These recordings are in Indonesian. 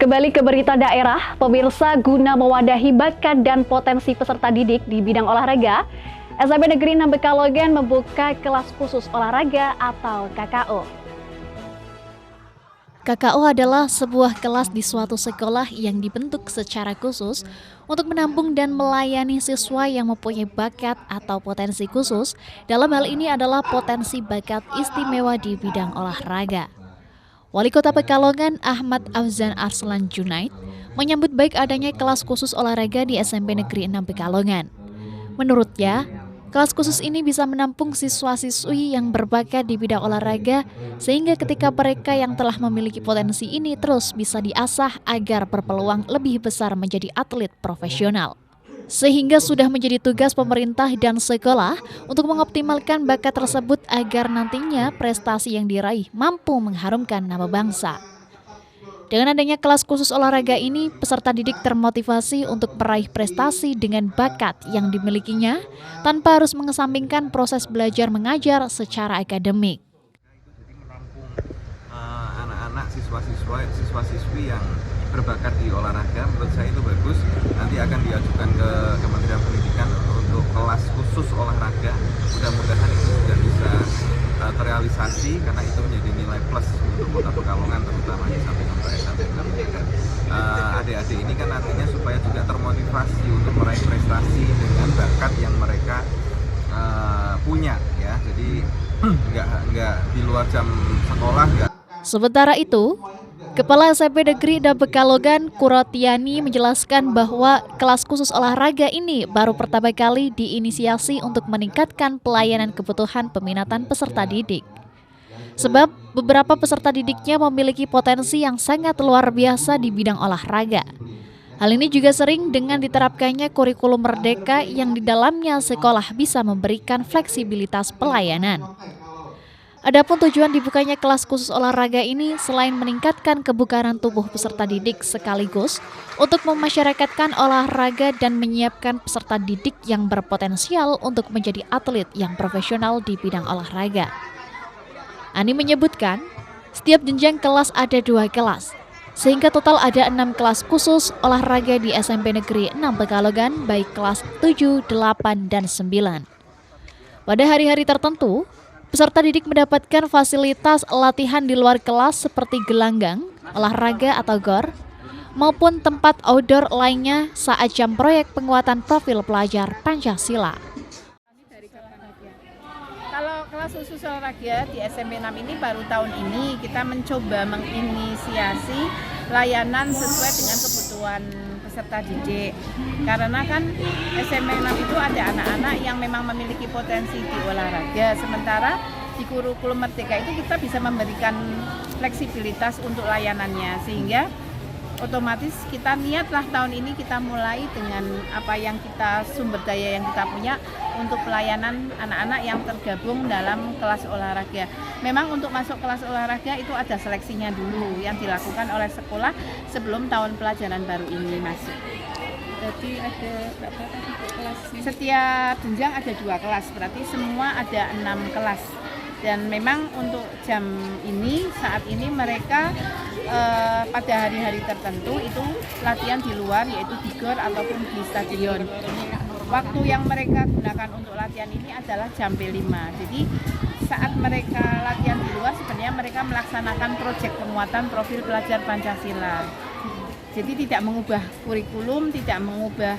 Kembali ke berita daerah, pemirsa, guna mewadahi bakat dan potensi peserta didik di bidang olahraga, SMP Negeri 6 Pekalongan membuka kelas khusus olahraga atau KKO. KKO adalah sebuah kelas di suatu sekolah yang dibentuk secara khusus untuk menampung dan melayani siswa yang mempunyai bakat atau potensi khusus. Dalam hal ini adalah potensi bakat istimewa di bidang olahraga. Wali Kota Pekalongan Ahmad Afzan Arslan Junaid menyambut baik adanya kelas khusus olahraga di SMP Negeri 6 Pekalongan. Menurutnya, kelas khusus ini bisa menampung siswa-siswi yang berbakat di bidang olahraga sehingga ketika mereka yang telah memiliki potensi ini terus bisa diasah agar berpeluang lebih besar menjadi atlet profesional. Sehingga sudah menjadi tugas pemerintah dan sekolah untuk mengoptimalkan bakat tersebut agar nantinya prestasi yang diraih mampu mengharumkan nama bangsa. Dengan adanya kelas khusus olahraga ini, peserta didik termotivasi untuk meraih prestasi dengan bakat yang dimilikinya tanpa harus mengesampingkan proses belajar mengajar secara akademik. Anak-anak, siswa-siswi yang berbakat di olahraga, menurut saya itu bagus. Nanti akan diajukan ke Kementerian Pendidikan untuk kelas khusus olahraga. Mudah-mudahan itu sudah bisa terrealisasi karena itu menjadi nilai plus untuk Kota Pekalongan, terutama di samping sampai adik-adik ini kan nantinya supaya juga termotivasi untuk meraih prestasi dengan bakat yang mereka punya ya. Jadi nggak di luar jam sekolah nggak. Sementara itu, Kepala SMP Negeri 6 Pekalongan Kuratiani menjelaskan bahwa kelas khusus olahraga ini baru pertama kali diinisiasi untuk meningkatkan pelayanan kebutuhan peminatan peserta didik. Sebab beberapa peserta didiknya memiliki potensi yang sangat luar biasa di bidang olahraga. Hal ini juga sering dengan diterapkannya kurikulum merdeka yang di dalamnya sekolah bisa memberikan fleksibilitas pelayanan. Adapun tujuan dibukanya kelas khusus olahraga ini selain meningkatkan kebugaran tubuh peserta didik sekaligus untuk memasyarakatkan olahraga dan menyiapkan peserta didik yang berpotensial untuk menjadi atlet yang profesional di bidang olahraga. Ani menyebutkan, setiap jenjang kelas ada 2 kelas, sehingga total ada 6 kelas khusus olahraga di SMP Negeri 6 Pekalongan baik kelas 7, 8, dan 9. Pada hari-hari tertentu, peserta didik mendapatkan fasilitas latihan di luar kelas seperti gelanggang, olahraga atau GOR, maupun tempat outdoor lainnya saat jam proyek penguatan profil pelajar Pancasila. Kalau kelas khusus olahraga di SMP 6 ini baru tahun ini kita mencoba menginisiasi layanan sesuai dengan kebutuhan peserta didik. Karena kan SMP 6 itu ada anak-anak yang memang memiliki potensi di olahraga. Sementara di kurikulum merdeka itu kita bisa memberikan fleksibilitas untuk layanannya. Sehingga otomatis kita niatlah tahun ini kita mulai dengan apa yang kita sumber daya yang kita punya untuk pelayanan anak-anak yang tergabung dalam kelas olahraga. Memang untuk masuk kelas olahraga itu ada seleksinya dulu yang dilakukan oleh sekolah sebelum tahun pelajaran baru ini masuk. Jadi ada berapa kelas? Setiap jenjang ada 2 kelas, berarti semua ada 6 kelas. Dan memang untuk jam ini, saat ini mereka pada hari-hari tertentu itu latihan di luar, yaitu di GOR ataupun di stadion. Waktu yang mereka gunakan untuk latihan ini adalah jam P5. Jadi saat mereka latihan di luar sebenarnya mereka melaksanakan proyek penguatan profil pelajar Pancasila. Jadi tidak mengubah kurikulum, tidak mengubah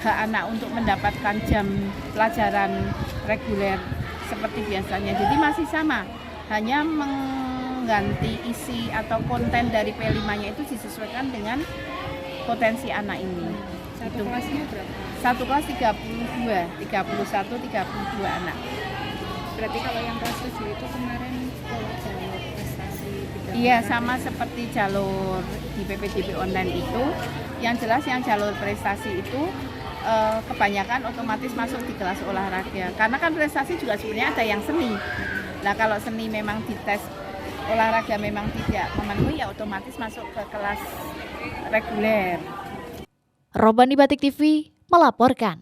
hak anak untuk mendapatkan jam pelajaran reguler seperti biasanya. Jadi masih sama, hanya mengganti isi atau konten dari P5-nya itu disesuaikan dengan potensi anak ini. Satu kelasnya berapa? Satu kelas 31, 32 anak. Berarti kalau yang kelas 7 itu kemarin jalur prestasi. Iya, sama seperti jalur di PPDB online itu. Yang jelas yang jalur prestasi itu kebanyakan otomatis masuk di kelas olahraga. Karena kan prestasi juga sebenarnya ada yang seni. Nah kalau seni memang dites olahraga memang tidak memenuhi, ya otomatis masuk ke kelas reguler. Robani Batik TV melaporkan.